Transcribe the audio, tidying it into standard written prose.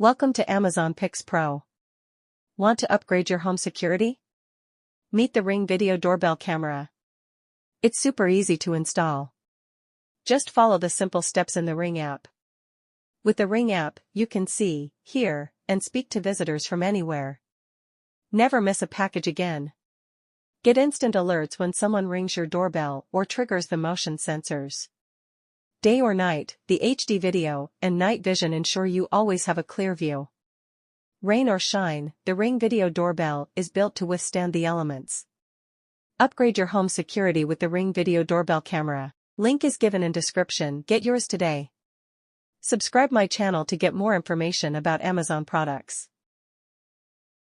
Welcome to Amazon Pix Pro. Want to upgrade your home security? Meet the Ring Video Doorbell Camera. It's super easy to install. Just follow the simple steps in the Ring app. With the Ring app, you can see, hear, and speak to visitors from anywhere. Never miss a package again. Get instant alerts when someone rings your doorbell or triggers the motion sensors. Day or night, the HD video and night vision ensure you always have a clear view. Rain or shine, the Ring Video Doorbell is built to withstand the elements. Upgrade your home security with the Ring Video Doorbell Camera. Link is given in description. Get yours today. Subscribe my channel to get more information about Amazon products.